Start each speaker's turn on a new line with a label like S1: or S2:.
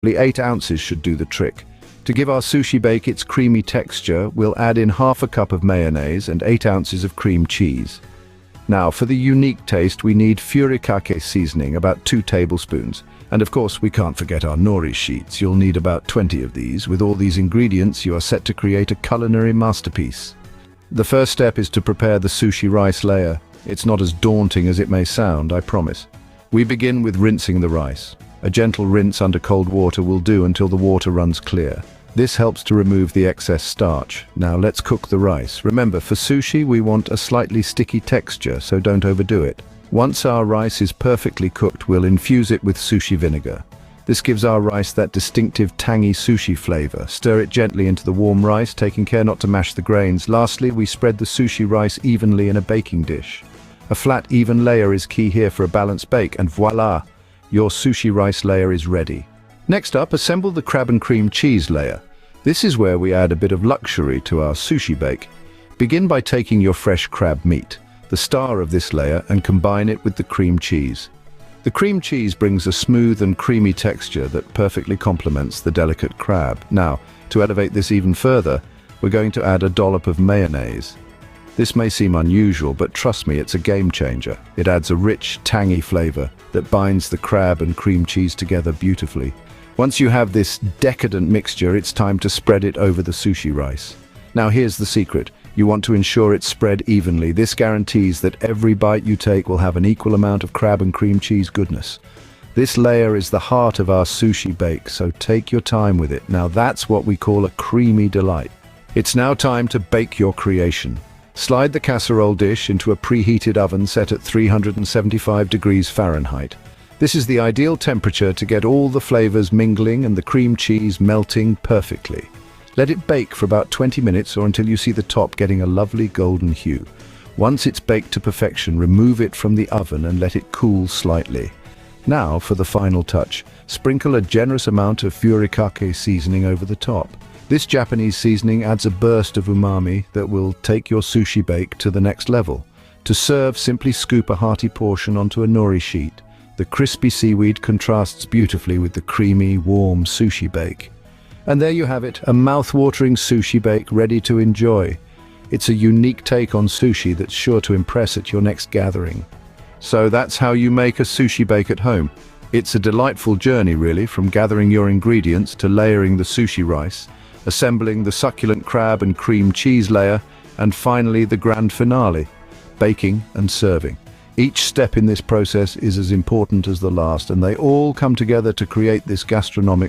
S1: Only 8 ounces should do the trick. To give our sushi bake its creamy texture, we'll add in half a cup of mayonnaise and 8 ounces of cream cheese. Now, for the unique taste, we need furikake seasoning, about 2 tablespoons. And of course, we can't forget our nori sheets. You'll need about 20 of these. With all these ingredients, you are set to create a culinary masterpiece. The first step is to prepare the sushi rice layer. It's not as daunting as it may sound, I promise. We begin with rinsing the rice. A gentle rinse under cold water will do until the water runs clear. This helps to remove the excess starch. Now let's cook the rice. Remember, for sushi we want a slightly sticky texture, so don't overdo it. Once our rice is perfectly cooked, we'll infuse it with sushi vinegar. This gives our rice that distinctive tangy sushi flavor. Stir it gently into the warm rice, taking care not to mash the grains. Lastly, we spread the sushi rice evenly in a baking dish. A flat, even layer is key here for a balanced bake, and voila! Your sushi rice layer is ready. Next up, assemble the crab and cream cheese layer. This is where we add a bit of luxury to our sushi bake. Begin by taking your fresh crab meat, the star of this layer, and combine it with the cream cheese. The cream cheese brings a smooth and creamy texture that perfectly complements the delicate crab. Now, to elevate this even further, we're going to add a dollop of mayonnaise. This may seem unusual, but trust me, it's a game changer. It adds a rich, tangy flavor that binds the crab and cream cheese together beautifully. Once you have this decadent mixture, it's time to spread it over the sushi rice. Now here's the secret. You want to ensure it's spread evenly. This guarantees that every bite you take will have an equal amount of crab and cream cheese goodness. This layer is the heart of our sushi bake, so take your time with it. Now that's what we call a creamy delight. It's now time to bake your creation. Slide the casserole dish into a preheated oven set at 375 degrees Fahrenheit. This is the ideal temperature to get all the flavors mingling and the cream cheese melting perfectly. Let it bake for about 20 minutes or until you see the top getting a lovely golden hue. Once it's baked to perfection, remove it from the oven and let it cool slightly. Now, for the final touch, sprinkle a generous amount of furikake seasoning over the top. This Japanese seasoning adds a burst of umami that will take your sushi bake to the next level. To serve, simply scoop a hearty portion onto a nori sheet. The crispy seaweed contrasts beautifully with the creamy, warm sushi bake. And there you have it, a mouth-watering sushi bake ready to enjoy. It's a unique take on sushi that's sure to impress at your next gathering. So that's how you make a sushi bake at home. It's a delightful journey really, from gathering your ingredients to layering the sushi rice, assembling the succulent crab and cream cheese layer, and finally the grand finale, baking and serving. Each step in this process is as important as the last, and they all come together to create this gastronomic